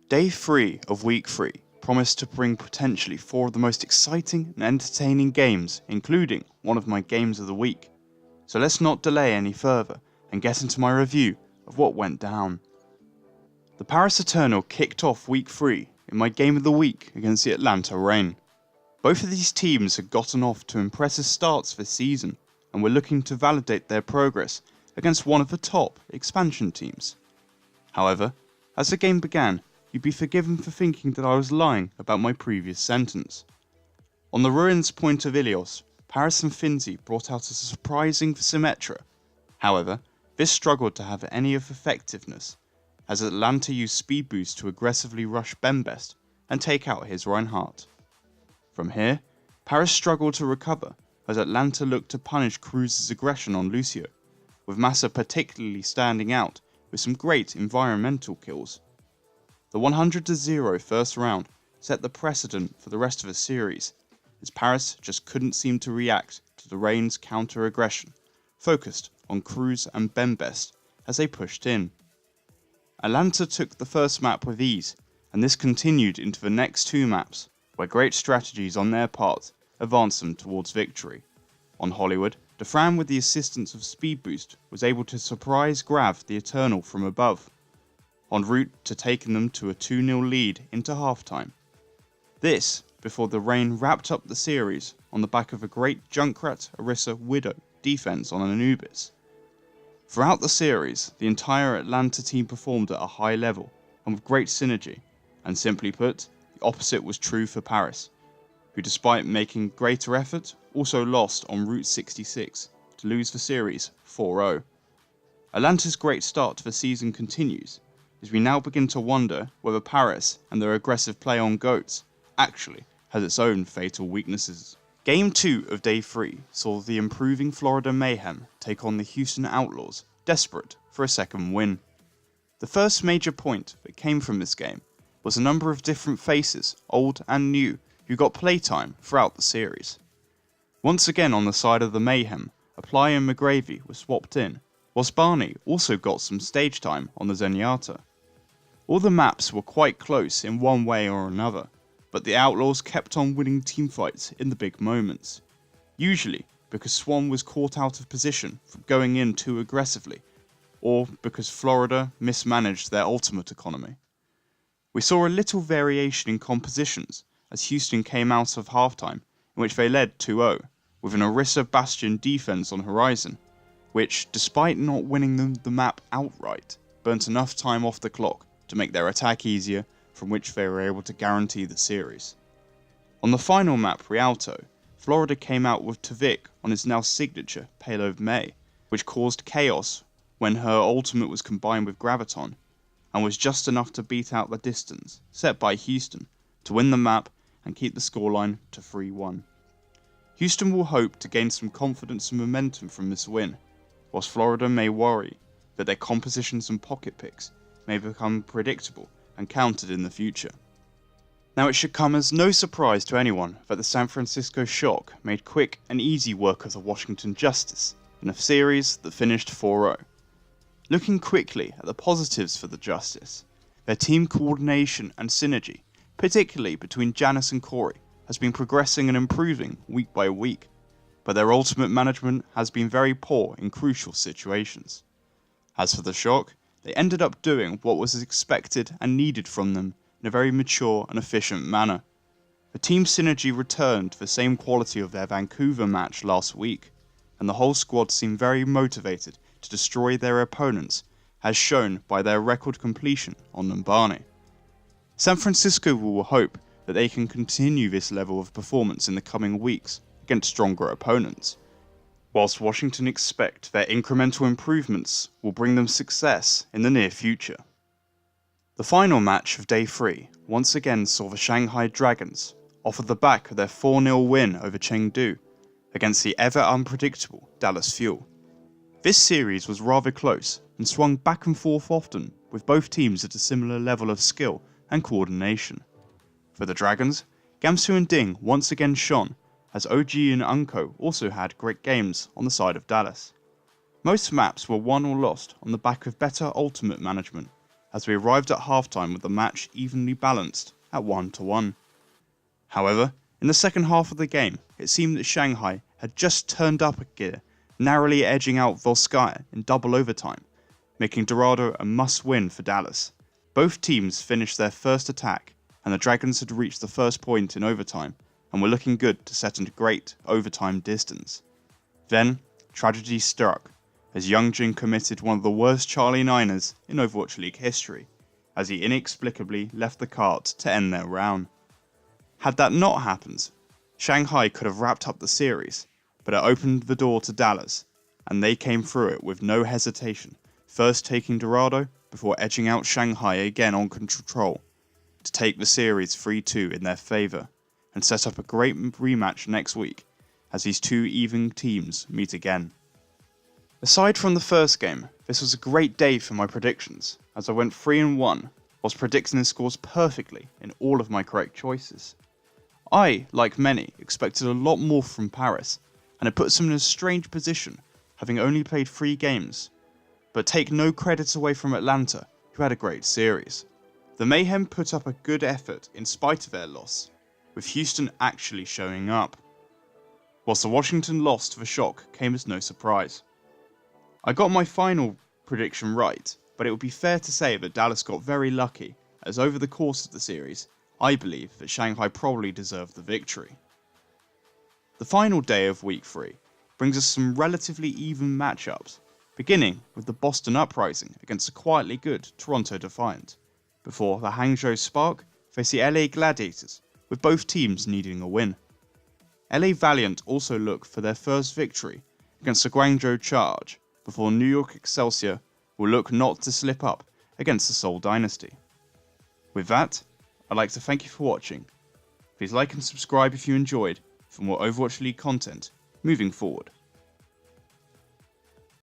Day 3 of Week 3 promised to bring potentially 4 of the most exciting and entertaining games, including one of my games of the week. So let's not delay any further and get into my review of what went down. The Paris Eternal kicked off Week 3 in my game of the week against the Atlanta Reign. Both of these teams had gotten off to impressive starts this season and were looking to validate their progress against one of the top expansion teams. However, as the game began, you'd be forgiven for thinking that I was lying about my previous sentence. On the ruins point of Ilios, Paris and Finzi brought out a surprising Symmetra. However, this struggled to have any of effectiveness, as Atlanta used speed boost to aggressively rush Bembest and take out his Reinhardt. From here, Paris struggled to recover as Atlanta looked to punish Cruz's aggression on Lucio, with Massa particularly standing out with some great environmental kills. The 100-0 first round set the precedent for the rest of the series, as Paris just couldn't seem to react to the Reign's counter-aggression, focused on Cruz and Bembest as they pushed in. Atlanta took the first map with ease, and this continued into the next 2 maps, where great strategies on their part advanced them towards victory. On Hollywood, Defran with the assistance of Speed Boost was able to surprise Grav the Eternal from above, en route to taking them to a 2-0 lead into halftime. This before the Reign wrapped up the series on the back of a great Junkrat Orisa Widow defense on Anubis. Throughout the series, the entire Atlanta team performed at a high level and with great synergy, and simply put, the opposite was true for Paris, who despite making greater effort, also lost on Route 66 to lose the series 4-0. Atlanta's great start to the season continues, as we now begin to wonder whether Paris and their aggressive play on GOATs actually has its own fatal weaknesses. Game 2 of Day 3 saw the improving Florida Mayhem take on the Houston Outlaws, desperate for a second win. The first major point that came from this game was a number of different faces, old and new, who got playtime throughout the series. Once again on the side of the Mayhem, Apply and McGravy were swapped in, whilst Barney also got some stage time on the Zenyatta. All the maps were quite close in one way or another, but the Outlaws kept on winning teamfights in the big moments, usually because Swan was caught out of position from going in too aggressively, or because Florida mismanaged their ultimate economy. We saw a little variation in compositions as Houston came out of halftime, in which they led 2-0, with an Orisa Bastion defense on horizon, which, despite not winning them the map outright, burnt enough time off the clock to make their attack easier, from which they were able to guarantee the series. On the final map, Rialto, Florida came out with Tavik on his now signature Payload May, which caused chaos when her ultimate was combined with Graviton, and was just enough to beat out the distance set by Houston to win the map and keep the scoreline to 3-1. Houston will hope to gain some confidence and momentum from this win, whilst Florida may worry that their compositions and pocket picks may become predictable and countered in the future. Now it should come as no surprise to anyone that the San Francisco Shock made quick and easy work of the Washington Justice in a series that finished 4-0. Looking quickly at the positives for the Justice, their team coordination and synergy, particularly between Janice and Corey, has been progressing and improving week by week, but their ultimate management has been very poor in crucial situations. As for the Shock, they ended up doing what was expected and needed from them in a very mature and efficient manner. The team synergy returned to the same quality of their Vancouver match last week, and the whole squad seemed very motivated to destroy their opponents, as shown by their record completion on Numbani. San Francisco will hope that they can continue this level of performance in the coming weeks against stronger opponents, whilst Washington expect their incremental improvements will bring them success in the near future. The final match of Day 3 once again saw the Shanghai Dragons off of the back of their 4-0 win over Chengdu against the ever unpredictable Dallas Fuel. This series was rather close and swung back and forth often, with both teams at a similar level of skill and coordination. For the Dragons, Gamsu and Ding once again shone, as OG and Unko also had great games on the side of Dallas. Most maps were won or lost on the back of better ultimate management, as we arrived at halftime with the match evenly balanced at 1-1. However, in the second half of the game, it seemed that Shanghai had just turned up a gear, narrowly edging out Volskaya in double overtime, making Dorado a must-win for Dallas. Both teams finished their first attack, and the Dragons had reached the first point in overtime, and were looking good to set a great overtime distance. Then, tragedy struck, as Youngjin committed one of the worst Charlie Niners in Overwatch League history, as he inexplicably left the cart to end their round. Had that not happened, Shanghai could have wrapped up the series, but it opened the door to Dallas, and they came through it with no hesitation, first taking Dorado before edging out Shanghai again on control, to take the series 3-2 in their favour, and set up a great rematch next week, as these two even teams meet again. Aside from the first game, this was a great day for my predictions, as I went 3-1, whilst predicting the scores perfectly in all of my correct choices. I, like many, expected a lot more from Paris, and it puts them in a strange position, having only played 3 games. But take no credit away from Atlanta, who had a great series. The Mayhem put up a good effort in spite of their loss, with Houston actually showing up, whilst the Washington loss to the Shock came as no surprise. I got my final prediction right, but it would be fair to say that Dallas got very lucky, as over the course of the series, I believe that Shanghai probably deserved the victory. The final day of Week 3 brings us some relatively even matchups, beginning with the Boston Uprising against the quietly good Toronto Defiant, before the Hangzhou Spark face the LA Gladiators, with both teams needing a win. LA Valiant also look for their first victory against the Guangzhou Charge, before New York Excelsior will look not to slip up against the Seoul Dynasty. With that, I'd like to thank you for watching. Please like and subscribe if you enjoyed for more Overwatch League content moving forward.